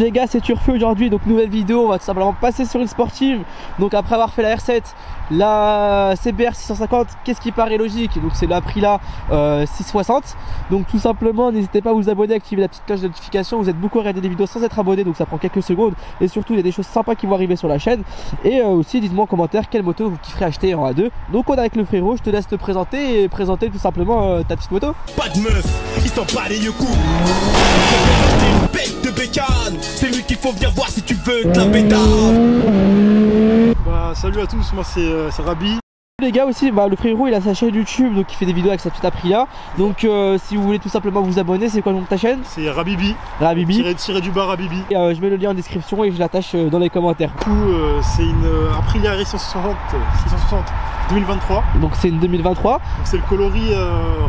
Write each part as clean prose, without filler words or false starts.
les gars, c'est Turfu aujourd'hui, donc nouvelle vidéo, on va tout simplement passer sur une sportive. Donc après avoir fait la R7, la CBR 650, qu'est-ce qui paraît logique? Donc c'est le Aprilia 660. Donc tout simplement, n'hésitez pas à vous abonner, activer la petite cloche de notification. Vous êtes beaucoup à regarder des vidéos sans être abonné, donc ça prend quelques secondes. Et surtout, il y a des choses sympas qui vont arriver sur la chaîne. Et aussi, dites-moi en commentaire quelle moto vous kifferez acheter en A2. Donc on est avec le frérot, je te laisse te présenter et présenter tout simplement ta petite moto. Pas de meuf, ils s'en bat les yeux coups. Une bête de bécane, c'est lui qu'il faut venir voir si tu veux de la pétard. Bah salut à tous, moi c'est Rabi. Les gars aussi, le frérot il a sa chaîne YouTube, donc il fait des vidéos avec sa petite Aprilia. Donc si vous voulez tout simplement vous abonner, c'est quoi le nom de ta chaîne? C'est Rabibi. Rabibi. Tiré du bas Rabibi. Et, je mets le lien en description et je l'attache dans les commentaires. Du coup c'est une Aprilia R660 2023. Donc c'est une 2023. C'est le coloris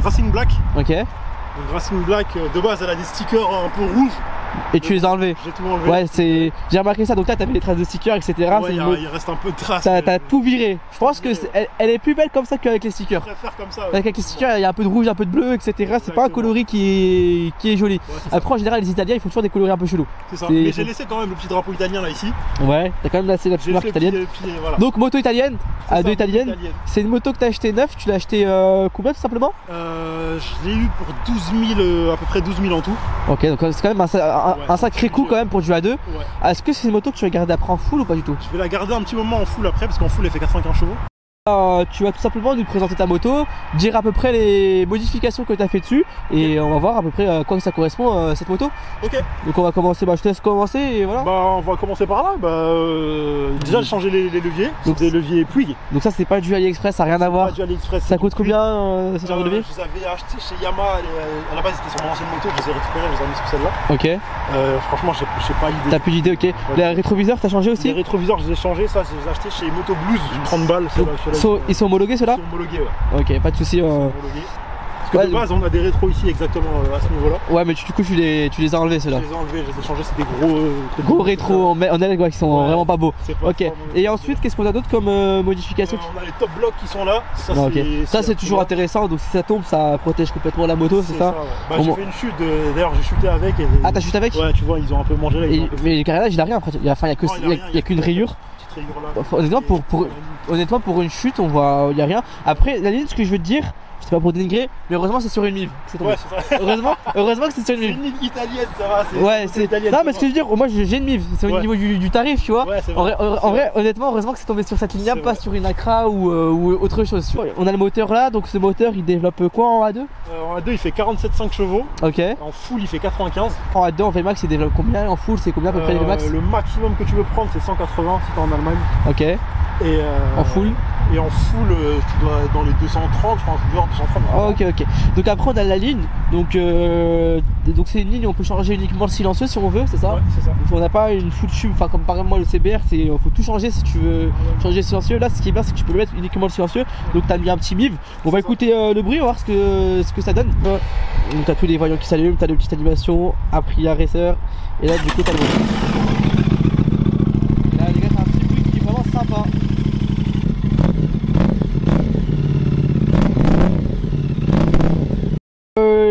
Racing Black. Ok. Donc Racing Black, de base elle a des stickers un peu rouges. Et tu les as enlevés? J'ai tout enlevé. Ouais, j'ai remarqué ça. Donc là t'avais les traces de stickers, etc. Ouais, il reste un peu de traces. T'as tout viré. Je pense que elle est plus belle comme ça qu'avec les stickers. Je préfère comme ça. Ouais. Avec les stickers, il y a un peu de rouge, un peu de bleu, etc. C'est pas un coloris qui est joli. Ouais, après en général les Italiens ils font toujours des coloris un peu chelous. C'est ça. Mais j'ai laissé quand même le petit drapeau italien là ici. Ouais, t'as quand même laissé la petite marque italienne. Voilà. Donc moto italienne, A2 italienne. C'est une moto que t'as acheté neuf. Tu l'as acheté combien tout simplement? Je l'ai eu pour 12 000, à peu près 12 000 en tout. Ok, donc c'est quand même un sacré coup quand même pour du A2. Ouais. Est-ce que c'est une moto que tu vas garder après en full ou pas du tout? Je vais la garder un petit moment en full après parce qu'en full elle fait 95 chevaux. Tu vas tout simplement nous présenter ta moto, dire à peu près les modifications que tu as fait dessus et on va voir à peu près à quoi ça correspond cette moto. Ok. Donc on va commencer, je te laisse commencer et voilà. On va commencer par là. Déjà j'ai changé les leviers, donc des leviers Puig. Donc ça c'est pas du AliExpress, ça n'a rien à voir. Pas du AliExpress. Ça coûte combien ce genre de levier? Je les avais achetés chez Yamaha, à la base c'était sur mon ancienne moto, je les ai récupérés, je les ai mis sur celle-là. Ok. Franchement j'ai pas idée. T'as plus d'idée, ok. Ouais. Les rétroviseurs t'as changé aussi? Les rétroviseurs je les ai changés, ça je les ai achetés chez Moto Blues, 30 balles. Ils sont homologués ceux-là? Ils sont homologués, ouais. Ok, pas de soucis. Parce que de base on a des rétros ici exactement à ce niveau là. Ouais mais du coup tu les as enlevés ceux-là. Je les ai enlevés, je les ai changés, c'est des gros rétros en L qui sont vraiment pas beaux. Ok, et ensuite qu'est-ce qu'on a d'autre comme modification? On a les top blocks qui sont là. Ça c'est toujours intéressant, donc si ça tombe ça protège complètement la moto, c'est ça? Ouais. J'ai fait une chute, d'ailleurs j'ai chuté avec. Ah t'as chuté avec? Ouais tu vois ils ont un peu mangé là. Mais le carrelage il a rien après, il y a qu'une rayure. Honnêtement pour une chute on voit, il y a rien. Après la ligne, ce que je veux te dire, c'est pas pour dénigrer, mais heureusement c'est sur une MIV. Ouais, c'est ça. heureusement que c'est sur une MIV. C'est une MIV italienne, ça va. Ouais, c'est italienne. Non, mais ce que je veux dire, moi j'ai une MIV, c'est au niveau du tarif, tu vois. Ouais, en vrai, honnêtement, heureusement que c'est tombé sur cette ligne-là, pas sur une Acra ou autre chose. On a le moteur là, donc ce moteur il développe quoi en A2? En A2 il fait 47,5 chevaux. Ok. En full il fait 95. En A2 en VMAX il développe combien? En full c'est combien à peu près les VMAX? Le maximum que tu veux prendre c'est 180 si t'es en Allemagne. Ok. Et en full? Et en full tu dois être dans les 230, je pense, 230. Ok. Donc après on a la ligne, donc c'est une ligne où on peut changer uniquement le silencieux si on veut, c'est ça? Ouais, c'est ça. Donc on n'a pas une full tube, enfin comme par exemple moi le CBR, il faut tout changer si tu veux changer le silencieux. Là ce qui est bien c'est que tu peux le mettre uniquement le silencieux, donc tu as mis un petit MIV. On va écouter le bruit, on va voir ce que ça donne. Donc tu as tous les voyants qui s'allument, tu as des petites animations, Aprilia Racer, et là du coup tu as le bruit. Là les gars c'est un petit bruit qui est vraiment sympa.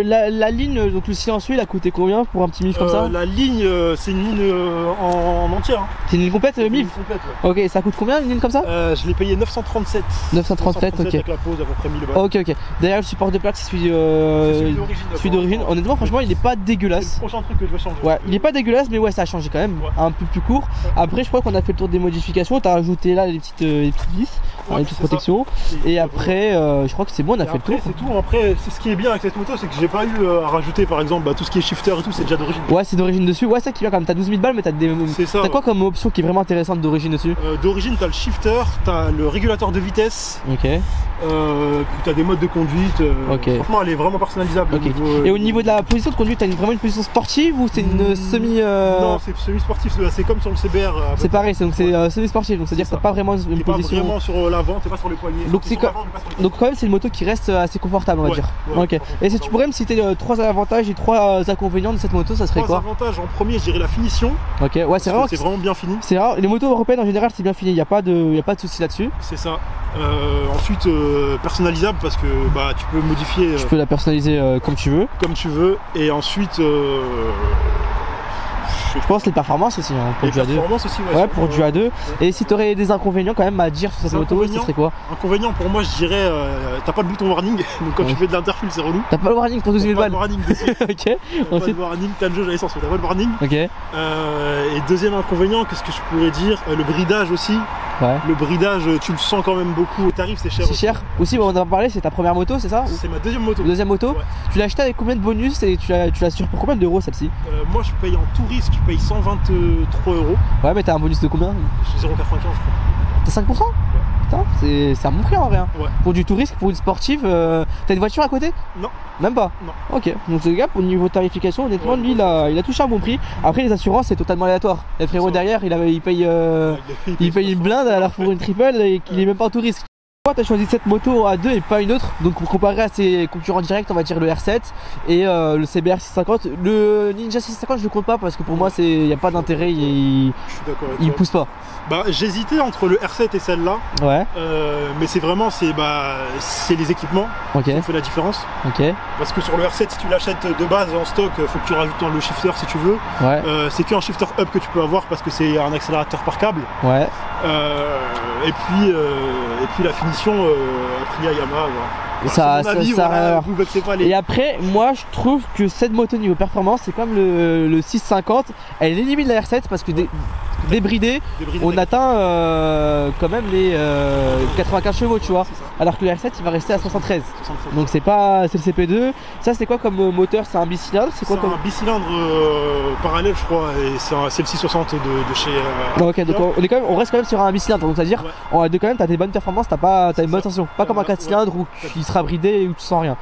La ligne, donc le silencieux, il a coûté combien pour un petit MIV comme ça? La ligne, c'est une ligne en entière. Hein. C'est une ligne complète, MIV? Une complète, ouais. Ok, ça coûte combien une ligne comme ça? Je l'ai payé 937. 937, ok. Avec la pause à peu près 1000 balles. Ok. Derrière le support de plaque, c'est celui d'origine. Honnêtement, franchement, il est pas dégueulasse. C'est le prochain truc que je vais changer. Ouais, il est pas dégueulasse, mais ouais, ça a changé quand même. Un peu plus court. Après, je crois qu'on a fait le tour des modifications. T'as rajouté là les petites vis, les petites protections. Et après, je crois que c'est bon, on a fait le tour. C'est tout. Après, ce qui est bien avec cette moto, c'est que j'ai pas eu à rajouter par exemple tout ce qui est shifter et tout, c'est déjà d'origine. Ouais, c'est d'origine dessus. Ouais, ça qui vient quand même. T'as 12 000 balles, mais t'as quoi comme option qui est vraiment intéressante d'origine dessus? D'origine, t'as le shifter, t'as le régulateur de vitesse. Ok. T'as des modes de conduite. Franchement, elle est vraiment personnalisable. Okay. Et au niveau de la position de conduite, t'as vraiment une position sportive ou c'est une semi Non, c'est semi-sportif. C'est comme sur le CBR. C'est pareil, donc c'est semi-sportif. Donc c'est-à-dire que t'as pas vraiment une position. Pas vraiment sur l'avant, t'es pas sur les poignets. Donc quand même, c'est une moto qui reste assez confortable, on va dire. Ok. Et si tu pourrais me citer 3 avantages et 3 inconvénients de cette moto, ça serait quoi? 3 avantages, en premier je dirais la finition. Ok, ouais, c'est vraiment bien fini. C'est rare, les motos européennes en général c'est bien fini, il n'y a pas de souci là-dessus. C'est ça. Ensuite personnalisable parce que tu peux modifier. Tu peux la personnaliser comme tu veux. Comme tu veux. Et ensuite Je pense les performances aussi hein, pour les du A2. performances aussi, Ouais, pour du A2. Et si tu aurais des inconvénients quand même à dire sur cette moto, ce serait quoi? Inconvénient pour moi, je dirais, t'as pas le bouton warning, donc quand tu fais de l'interfuel, c'est relou. T'as pas le warning pour 12 000 balles? Pas le warning dessus. Ok. T'as pas le warning, t'as le jeu à l'essence, mais t'as pas le warning. Ok. Et deuxième inconvénient, qu'est-ce que je pourrais dire? Le bridage aussi. Ouais. Le bridage, tu le sens quand même beaucoup. Le tarif, c'est cher. C'est cher. Aussi, bon, on en a parlé, c'est ta première moto, c'est ça? C'est ma deuxième moto. Deuxième moto. Ouais. Tu l'as acheté avec combien de bonus et tu l'as sur pour combien d'euros celle-ci? Moi, je paye en tout risque, je paye 123 €. Ouais, mais t'as un bonus de combien? 0,95 je crois. T'as 5%? Putain, c'est un bon prix en vrai. Hein. Ouais. Pour du touriste, pour une sportive, t'as une voiture à côté? Non. Même pas? Non. Ok, donc ce gars, au niveau tarification, honnêtement, lui, il a touché un bon prix. Après, les assurances, c'est totalement aléatoire. Le frérot derrière, il paye une blinde alors pour une triple et qu'il est même pas en tout risque. Pourquoi t'as choisi cette moto à 2 et pas une autre? Donc comparé à ses concurrents directs, on va dire le R7 et le CBR 650. Le Ninja 650 je le compte pas parce que pour moi il n'y a pas d'intérêt, il pousse pas. Bah j'hésitais entre le R7 et celle-là. Ouais. Mais c'est vraiment c'est les équipements qui ont fait la différence. Ok. Parce que sur le R7 si tu l'achètes de base en stock, faut que tu rajoutes le shifter si tu veux. Ouais. C'est qu'un shifter up que tu peux avoir parce que c'est un accélérateur par câble. Ouais. Et puis la finition Aprilia Yamaha. Et après, moi je trouve que cette moto niveau performance, c'est comme le 650, elle élimine la R7 parce que débridée, on atteint quand même les 95 chevaux, tu vois. Alors que le R7 il va rester à 73. Donc c'est le CP2. Ça c'est quoi comme moteur? C'est un bicylindre? C'est quoi comme un bicylindre parallèle je crois et c'est le 660 de chez ok, donc on reste quand même sur un bicylindre, donc c'est à dire en A2 quand même t'as des bonnes performances, t'as une bonne tension, pas comme un 4 cylindres où il sera bridé et où tu sens rien.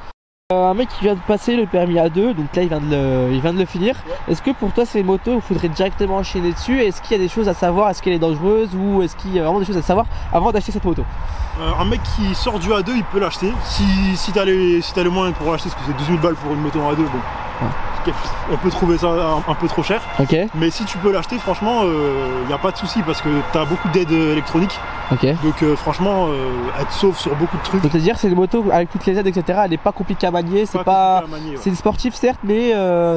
Un mec qui vient de passer le permis A2, donc là il vient de le finir. Est-ce que pour toi c'est une moto où il faudrait directement enchaîner dessus? Est-ce qu'il y a des choses à savoir? Est-ce qu'elle est dangereuse ou est-ce qu'il y a vraiment des choses à savoir avant d'acheter cette moto? Un mec qui sort du A2 il peut l'acheter si t'as les moyens pour l'acheter, parce que c'est 12 000 balles pour une moto en A2, bon. Ouais. On peut trouver ça un peu trop cher. Ok. Mais si tu peux l'acheter, franchement, il n'y a pas de souci parce que tu as beaucoup d'aide électronique. Ok. Donc franchement, elle te sauve sur beaucoup de trucs. Donc c'est-à-dire c'est une moto avec toutes les aides, etc. Elle n'est pas compliquée à manier. C'est pas. C'est une sportive certes, mais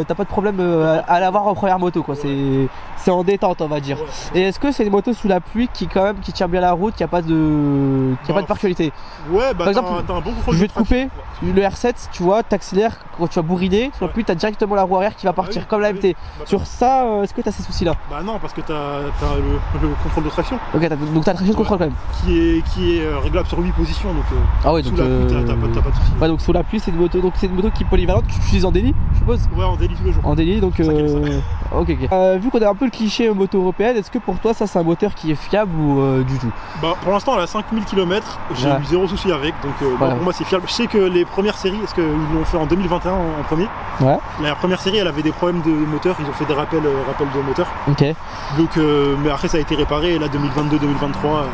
t'as pas de problème à l'avoir en première moto, quoi. Ouais. C'est en détente, on va dire. Ouais. Et est-ce que c'est une moto sous la pluie qui tient bien la route, qui a pas de particularité? Ouais, bah par exemple, t'as un bon contrôle. Je vais te couper. Le R7, tu vois, t'accélères quand tu vas bourriner, sur la pluie, t'as directement la roue arrière qui va partir comme la MT. Sur ça, est-ce que t'as ces soucis-là? Bah non, parce que t'as le contrôle de traction. Ok, donc t'as la traction de contrôle quand même. Qui est réglable sur 8 positions, donc ah ouais, donc sous la pluie, t'as pas de soucis. Ouais, donc sous la pluie, c'est une moto qui est polyvalente, que tu utilises en daily, je suppose? Ouais, en daily tous les jours. En daily, donc ok. Vu qu'on a un peu le cliché moto européenne, est-ce que pour toi ça c'est un moteur qui est fiable ou du tout? Bah pour l'instant elle a 5000 km, j'ai eu zéro souci avec, donc pour moi c'est fiable. Je sais que les premières séries, parce qu'ils l'ont fait en 2021 en premier. Ouais. La première série elle avait des problèmes de moteur, ils ont fait des rappels de moteur. Ok. Donc mais après ça a été réparé et là 2022-2023.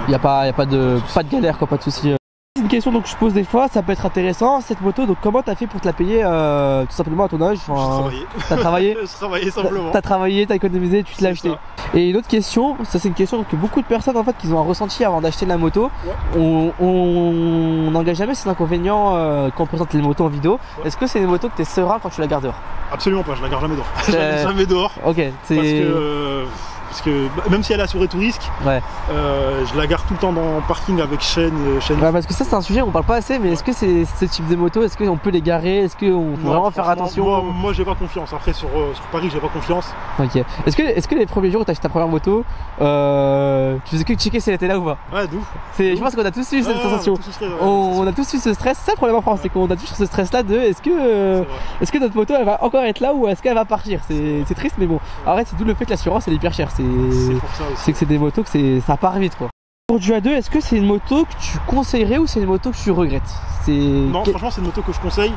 Il n'y a pas de galère, quoi, pas de soucis. C'est une question donc je pose des fois, ça peut être intéressant cette moto, donc comment t'as fait pour te la payer tout simplement à ton âge? J'ai travaillé. T'as travaillé? J'ai travaillé simplement. T'as travaillé, t'as économisé, tu te l'as acheté. Et une autre question, ça c'est une question que beaucoup de personnes en fait qui ont un ressenti avant d'acheter de la moto, on n'engage jamais ces inconvénients quand on présente les motos en vidéo. Ouais. Est-ce que c'est une moto que t'es serein quand tu la gardes dehors? Absolument pas, je la garde jamais dehors. Je la garde jamais dehors. Ok, parce que même si elle est assurée tout risque, je la garde tout le temps dans le parking avec chaîne. Ouais, parce que ça c'est un sujet on parle pas assez, mais est-ce que c'est ce type de moto, est-ce qu'on peut les garer, est-ce qu'on faut vraiment faire attention? Moi j'ai pas confiance, après sur Paris j'ai pas confiance. Ok. Est-ce que les premiers jours où t'as acheté ta première moto, tu faisais que checker si elle était là ou pas? Ouais, d'où. Je pense qu'on a tous eu cette sensation. On a tous eu ce stress, c'est ça le problème en France, c'est qu'on a tous ce stress là de est-ce que notre moto elle va encore être là ou est-ce qu'elle va partir? C'est triste mais bon. Arrête, c'est tout le fait que l'assurance elle est hyper chère. C'est que c'est des motos que ça part vite, quoi. Pour du A2, est-ce que c'est une moto que tu conseillerais ou c'est une moto que tu regrettes? Non, franchement c'est une moto que je conseille.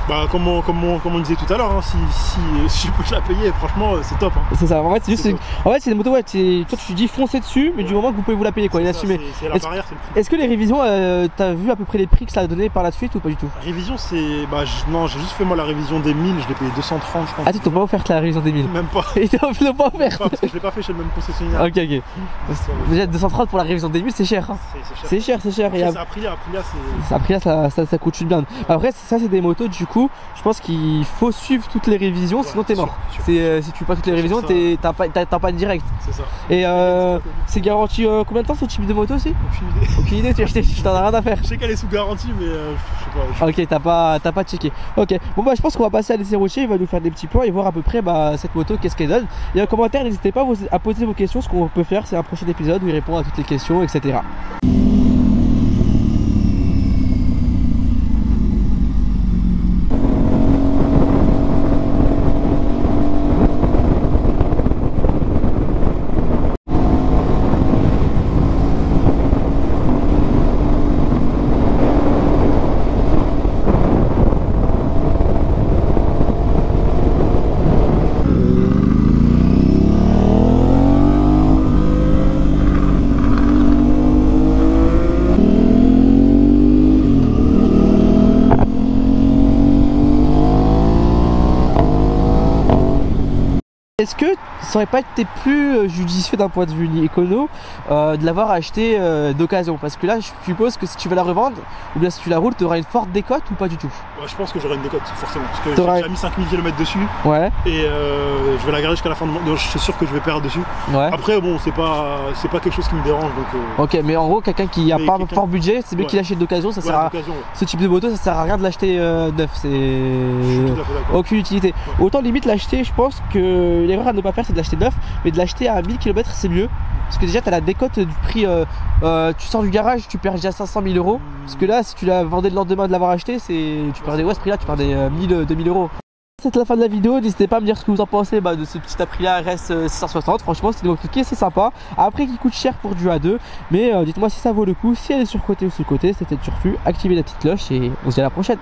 Bah comme on disait tout à l'heure, hein, si je peux la payer, franchement c'est top. Hein. C'est ça, en fait c'est juste c'est une moto, ouais, toi tu dis foncez dessus, mais du moment que vous pouvez vous la payer, quoi, l'assumer. C'est la barrière, c'est le prix. Est-ce que les révisions, t'as vu à peu près les prix que ça a donné par la suite ou pas du tout? Révision c'est, non j'ai juste fait moi la révision des 1000, je l'ai payé 230 je pense. Ah tu t'as pas offert la révision des 1000? Même pas. Et t'as pas offert? Parce que je l'ai pas fait chez le même concessionnaire. Ok. Déjà 230 pour la révision des 1000 c'est cher. Hein. C'est cher. Après, et Aprilia ça coûte une blinde. Après ça c'est des motos du coup coup, je pense qu'il faut suivre toutes les révisions, sinon t'es mort. Si tu pas toutes les révisions, t'as pas de direct. C'est ça. Et c'est garanti combien de temps ce type de moto aussi? Aucune idée, tu as acheté, t'en as rien à faire. Je sais qu'elle est sous garantie, mais je sais pas. Ok, t'as pas checké. Ok, bon bah je pense qu'on va passer à l'essai routier, il va nous faire des petits points et voir à peu près cette moto qu'est-ce qu'elle donne. Et en commentaire, n'hésitez pas à poser vos questions, ce qu'on peut faire c'est un prochain épisode où il répond à toutes les questions, etc. Est-ce que ça aurait pas été plus judicieux d'un point de vue écono de l'avoir acheté d'occasion? Parce que là je suppose que si tu vas la revendre ou bien si tu la roules, tu auras une forte décote ou pas du tout? Ouais, je pense que j'aurai une décote forcément parce que j'ai déjà mis 5000 km dessus. Ouais. Et je vais la garder jusqu'à la fin de mon... Donc, je suis sûr que je vais perdre dessus. Ouais. Après bon c'est pas quelque chose qui me dérange donc ok, mais en gros quelqu'un qui a pas un fort budget, c'est mieux qu'il achète d'occasion, ça sert à... Ce type de moto ça sert à rien de l'acheter neuf, c'est aucune utilité. Ouais. Autant limite l'acheter, je pense que l'erreur à ne pas faire c'est de l'acheter neuf, mais de l'acheter à 1000 km c'est mieux. Parce que déjà tu as la décote du prix, tu sors du garage, tu perds déjà 500 000 euros. Parce que là si tu la vendais le lendemain de l'avoir acheté, tu perdais ce prix là, tu perdais 1000, 2000 euros. C'est la fin de la vidéo, n'hésitez pas à me dire ce que vous en pensez de ce petit Aprilia RS 660. Franchement c'est une moto qui est assez sympa, après qui coûte cher pour du A2, mais dites-moi si ça vaut le coup, si elle est surcotée ou sous-cotée, c'était sur flux, activez la petite cloche et on se dit à la prochaine.